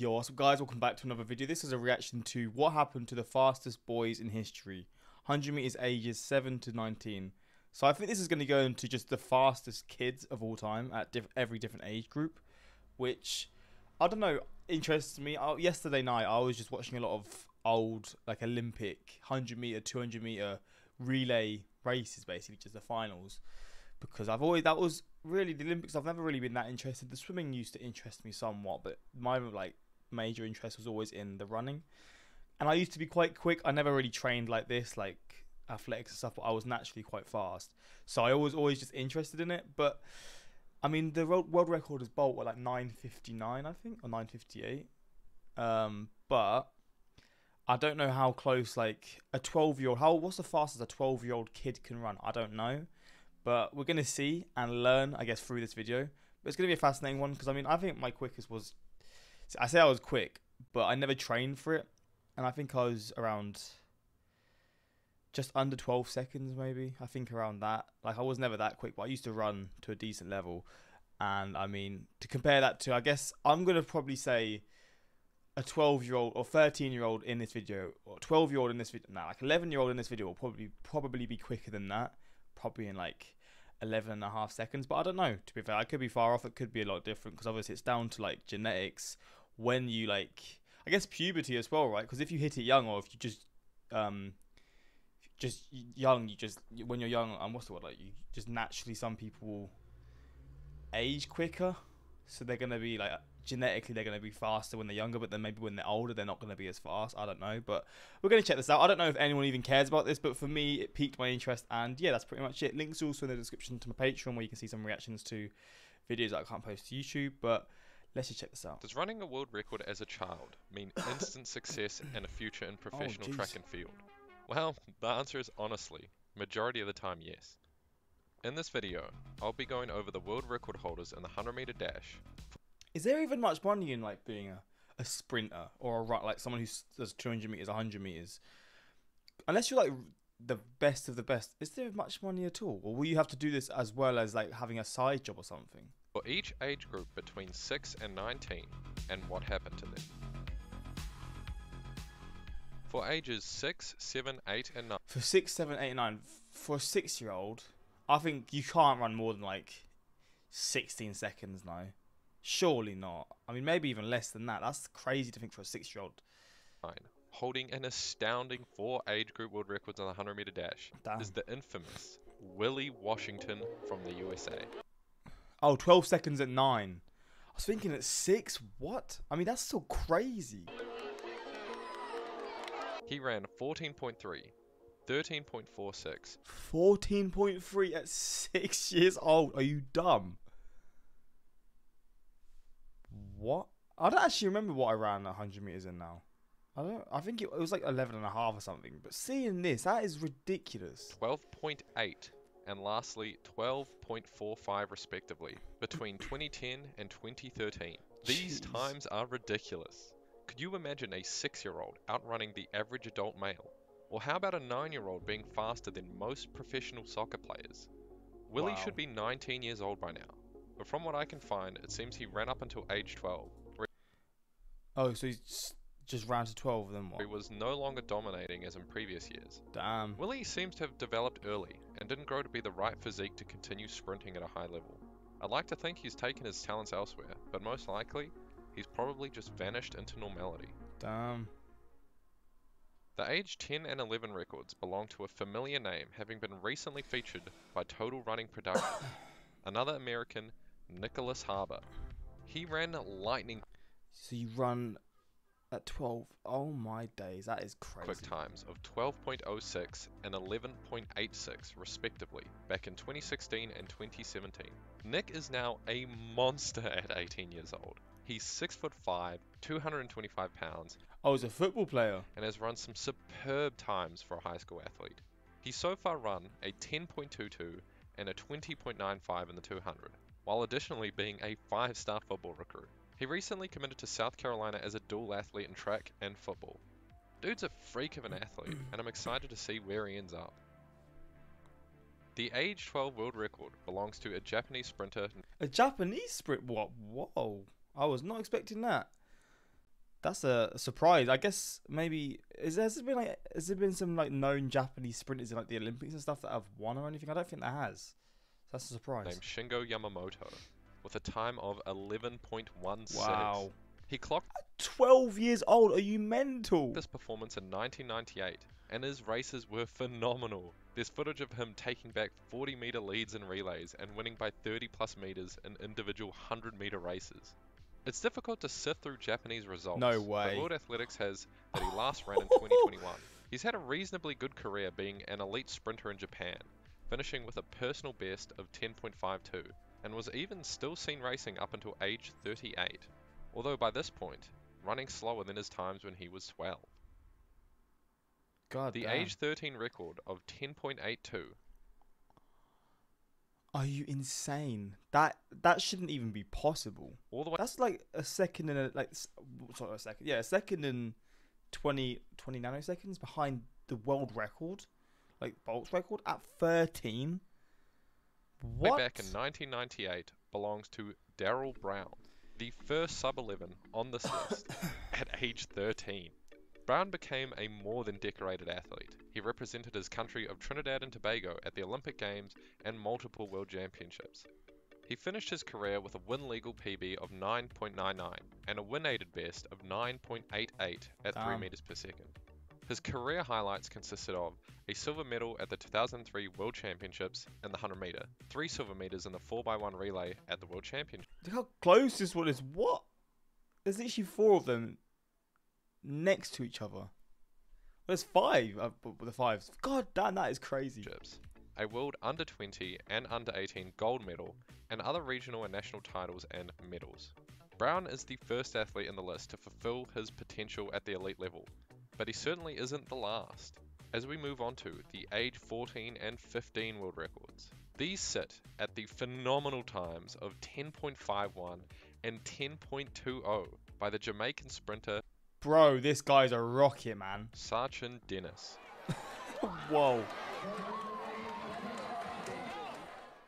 Yo, what's up guys, welcome back to another video. This is a reaction to what happened to the fastest boys in history. 100 meters ages 7 to 19. So I think this is going to go into just the fastest kids of all time at every different age group. Which, I don't know, interests me. Yesterday night I was just watching a lot of old like Olympic 100 meter, 200 meter relay races, basically just the finals. Because that was really the Olympics. I've never really been that interested. The swimming used to interest me somewhat, but my major interest was always in the running. And I used to be quite quick. I never really trained like this, like athletics and stuff, but I was naturally quite fast. So I was always just interested in it. But I mean, the world record is Bolt at like 9:59, I think, or 9:58. But I don't know how close like a 12-year-old. What's the fastest a 12-year-old kid can run? I don't know. But we're going to see and learn, I guess, through this video. But it's going to be a fascinating one because, I mean, I think my quickest was... I say I was quick, but I never trained for it. And I think I was around just under 12 seconds, maybe. I think around that. Like, I was never that quick, but I used to run to a decent level. And, I mean, to compare that to, I guess, I'm going to probably say a 12-year-old or 13-year-old in this video, or 12-year-old in this video. No, like 11-year-old in this video will probably be quicker than that. Probably in like 11.5 seconds, but I don't know, to be fair. I could be far off. It could be a lot different because obviously it's down to like genetics when you like, I guess, puberty as well, right? Because if you hit it young, or if you just young, when you're young, what's the word, like, you just naturally, some people age quicker, so they're gonna be like, genetically they're going to be faster when they're younger, but then maybe when they're older they're not going to be as fast. I don't know, but we're going to check this out. I don't know if anyone even cares about this, but for me it piqued my interest, and yeah, that's pretty much it. Links also in the description to my Patreon, where you can see some reactions to videos that I can't post to YouTube. But let's just check this out. Does running a world record as a child mean instant success and a future in professional track and field? Well, the answer is honestly, majority of the time, yes. In this video, I'll be going over the world record holders in the 100 meter dash. Is there even much money in like being a sprinter or a like someone who does 200 meters, 100 meters? Unless you're like the best of the best, is there much money at all? Or will you have to do this as well as like having a side job or something? For each age group between 6 and 19, and what happened to them. For ages 6, 7, 8, and 9. For 6, 7, 8, and 9, for a 6-year-old, I think you can't run more than like 16 seconds now. Surely not. I mean, maybe even less than that. That's crazy to think for a 6-year-old. Holding an astounding 4 age group world records on the 100 meter dash. Damn. Is the infamous Willy Washington from the USA. Oh, 12 seconds at 9. I was thinking at 6. What? I mean, that's still crazy. He ran 14.3, 13.46. 14.3 at 6 years old. Are you dumb? What? I don't actually remember what I ran 100 meters in now. I think it was like 11.5 or something. But seeing this, that is ridiculous. 12.8 and lastly 12.45 respectively between 2010 and 2013. These times are ridiculous. Could you imagine a 6-year-old outrunning the average adult male? Or how about a 9-year-old being faster than most professional soccer players? Willy should be 19 years old by now. But from what I can find, it seems he ran up until age 12. Oh, so he's just ran to 12 then what? He was no longer dominating as in previous years. Damn. Willy seems to have developed early and didn't grow to be the right physique to continue sprinting at a high level. I'd like to think he's taken his talents elsewhere, but most likely, he's probably just vanished into normality. Damn. The age 10 and 11 records belong to a familiar name, having been recently featured by Total Running Production. Another American, Nicholas Harbour. He ran lightning. So you run at 12. Oh my days, that is crazy. Quick times of 12.06 and 11.86 respectively back in 2016 and 2017. Nick is now a monster at 18 years old. He's 6'5", 225 pounds. Oh, he's a football player. And has run some superb times for a high school athlete. He's so far run a 10.22 and a 20.95 in the 200, while additionally being a 5-star football recruit. He recently committed to South Carolina as a dual athlete in track and football. Dude's a freak of an athlete, and I'm excited to see where he ends up. The age 12 world record belongs to a Japanese sprinter. A Japanese sprint? What? Whoa. I was not expecting that. That's a surprise. I guess maybe has there been some like known Japanese sprinters in like the Olympics and stuff that have won or anything? I don't think there has. That's a surprise. Named Shingo Yamamoto, with a time of 11.16. Wow. He clocked 12 years old. Are you mental? this performance in 1998, and his races were phenomenal. There's footage of him taking back 40-meter leads in relays and winning by 30 plus meters in individual 100-meter races. It's difficult to sift through Japanese results. No way. But World Athletics has that he last ran in 2021. He's had a reasonably good career being an elite sprinter in Japan, finishing with a personal best of 10.52, and was even still seen racing up until age 38, although by this point, running slower than his times when he was 12. God The damn. age 13 record of 10.82. Are you insane? That shouldn't even be possible. All the way That's like a second and a second. Yeah, a second and 20 nanoseconds behind the world record, like Bolt's record at 13. way What? back in 1998 belongs to Daryl Brown, the first sub-11 on this list at age 13. Brown became a more than decorated athlete. He represented his country of Trinidad and Tobago at the Olympic Games and multiple World Championships. He finished his career with a win-legal PB of 9.99 and a win-aided best of 9.88 at 3 Damn. meters per second. His career highlights consisted of a silver medal at the 2003 World Championships in the 100 meter, 3 silver meters in the 4x1 relay at the World Championships. Look how close this one is. What? There's literally 4 of them next to each other. There's 5. The 5s. God damn, that is crazy. A World Under-20 and Under-18 gold medal, and other regional and national titles and medals. Brown is the first athlete in the list to fulfill his potential at the elite level, but he certainly isn't the last. As we move on to the age 14 and 15 world records. These sit at the phenomenal times of 10.51 and 10.20 by the Jamaican sprinter Bro, this guy's a rocket, man. Sachin Dennis. Whoa.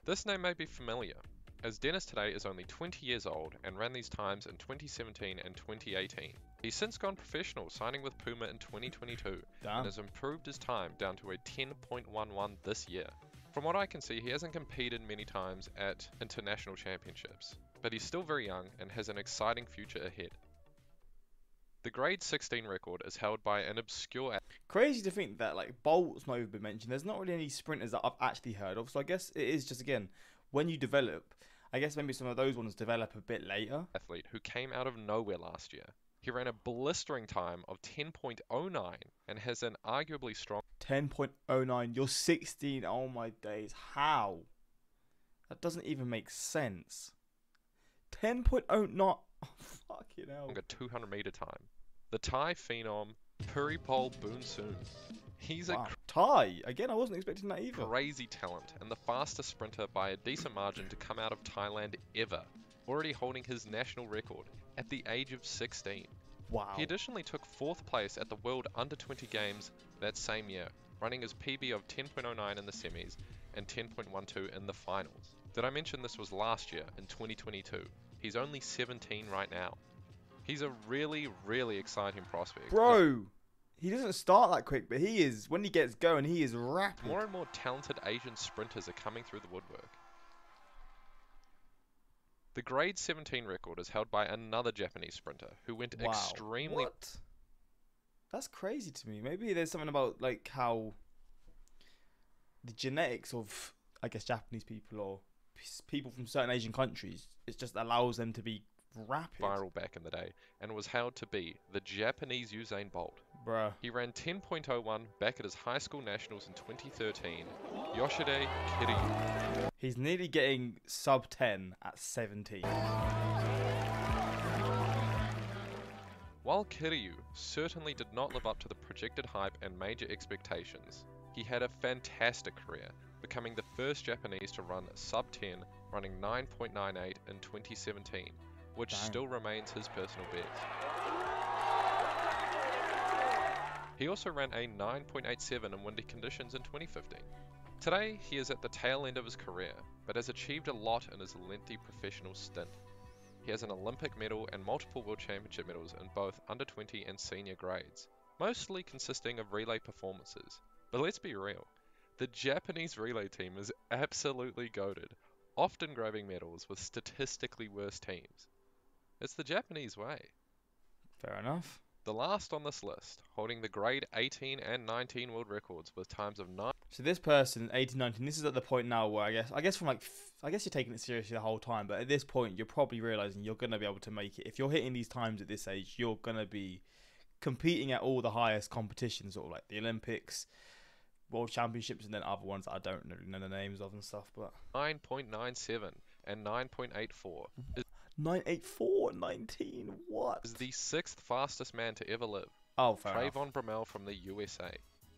This name may be familiar, as Dennis today is only 20 years old and ran these times in 2017 and 2018. He's since gone professional, signing with Puma in 2022, Damn. and has improved his time down to a 10.11 this year. From what I can see, he hasn't competed many times at international championships, but he's still very young and has an exciting future ahead. The grade 16 record is held by an obscure Crazy to think that like Bolt's not even been mentioned. There's not really any sprinters that I've actually heard of. So I guess it is just, again, when you develop, I guess maybe some of those ones develop a bit later. athlete who came out of nowhere last year. He ran a blistering time of 10.09 and has an arguably strong 10.09. You're 16. Oh my days. How? That doesn't even make sense. 10.09. Oh, fucking hell. 200 meter time. The Thai phenom Puripol Boonsoon. He's Wow. Thai. Again, I wasn't expecting that either. a crazy talent and the fastest sprinter by a decent margin to come out of Thailand ever, already holding his national record at the age of 16. Wow. He additionally took 4th place at the World Under-20 Games that same year, running his PB of 10.09 in the semis and 10.12 in the finals. Did I mention this was last year in 2022? He's only 17 right now. He's a really, really exciting prospect. Bro, he doesn't start that quick, but he is, when he gets going, he is rapid. More and more talented Asian sprinters are coming through the woodwork. The grade 17 record is held by another Japanese sprinter who went Wow. extremely What? That's crazy to me. Maybe there's something about like how the genetics of, I guess, Japanese people or people from certain Asian countries, it just allows them to be rapid. viral back in the day and was held to be the Japanese Usain Bolt. Bruh. He ran 10.01 back at his high school nationals in 2013. Yoshide Kiryu. He's nearly getting sub 10 at 17. While Kiryu certainly did not live up to the projected hype and major expectations, he had a fantastic career, becoming the first Japanese to run sub 10, running 9.98 in 2017, which Dang. still remains his personal best. He also ran a 9.87 in windy conditions in 2015. Today, he is at the tail end of his career, but has achieved a lot in his lengthy professional stint. He has an Olympic medal and multiple World Championship medals in both under 20 and senior grades, mostly consisting of relay performances. But let's be real, the Japanese relay team is absolutely goated, often grabbing medals with statistically worse teams. It's the Japanese way. Fair enough. The last on this list, holding the grade 18 and 19 world records with times of 9. So this person, 18, 19, this is at the point now where I guess from like, I guess you're taking it seriously the whole time, but at this point you're probably realizing you're going to be able to make it. If you're hitting these times at this age, you're going to be competing at all the highest competitions, sort of like the Olympics, World Championships, and then other ones that I don't know the names of and stuff, but 9.97 and 9.84 984, 19, what? is the 6th fastest man to ever live. Oh, fair enough. Trayvon Bromell from the USA.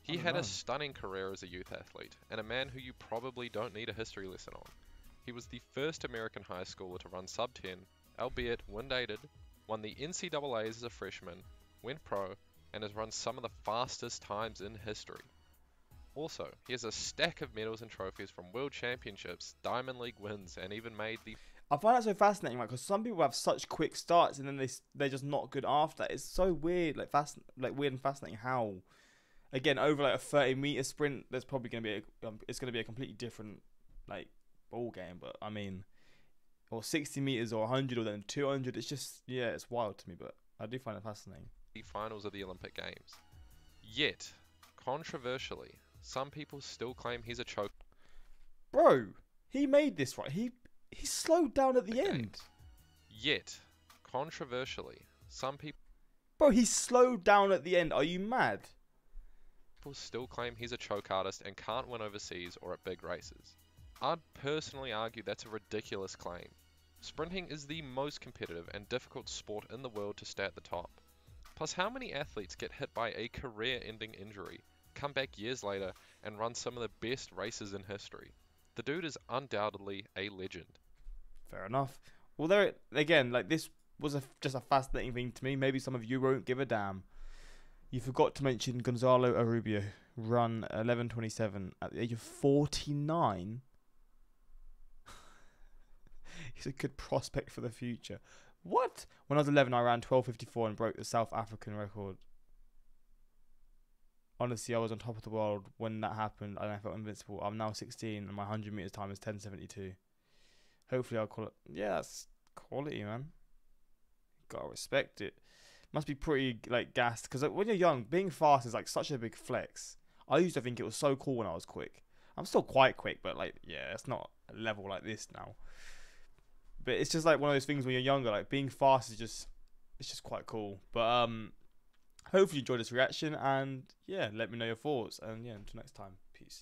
He Oh, had no. a stunning career as a youth athlete, and a man who you probably don't need a history lesson on. He was the first American high schooler to run sub-10, albeit wind-aided, won the NCAAs as a freshman, went pro, and has run some of the fastest times in history. Also, he has a stack of medals and trophies from World Championships, Diamond League wins, and even made the I find that so fascinating, right? Because some people have such quick starts and then they're just not good after. It's so weird, like weird and fascinating how, again, over like a 30-meter sprint, there's probably gonna be it's gonna be a completely different like ball game. But I mean, or 60 meters or 100 or then 200. It's just it's wild to me. But I do find it fascinating. finals of the Olympic Games. Yet, controversially, some people still claim he's a choke. Bro, he made this right. He slowed down at the Games. end. Yet, controversially, some Bro, he slowed down at the end. Are you mad? people still claim he's a choke artist and can't win overseas or at big races. I'd personally argue that's a ridiculous claim. Sprinting is the most competitive and difficult sport in the world to stay at the top. Plus, how many athletes get hit by a career-ending injury, come back years later, and run some of the best races in history? The dude is undoubtedly a legend. Fair enough. Well, there again, like this was just a fascinating thing to me. Maybe some of you won't give a damn. You forgot to mention Gonzalo Arrubio, run 11:27 at the age of 49. He's a good prospect for the future. What? When I was 11, I ran 12:54 and broke the South African record. Honestly, I was on top of the world when that happened and I felt invincible. I'm now 16 and my 100 meters time is 10:72. Hopefully I'll call it. Yeah, that's quality, man. Gotta respect it. Must be pretty like gassed because like, when you're young, being fast is like such a big flex. I used to think it was so cool when I was quick. I'm still quite quick, but like it's not a level like this now. But it's just like one of those things when you're younger, like being fast is it's just quite cool. But hopefully you enjoyed this reaction and let me know your thoughts and until next time. Peace.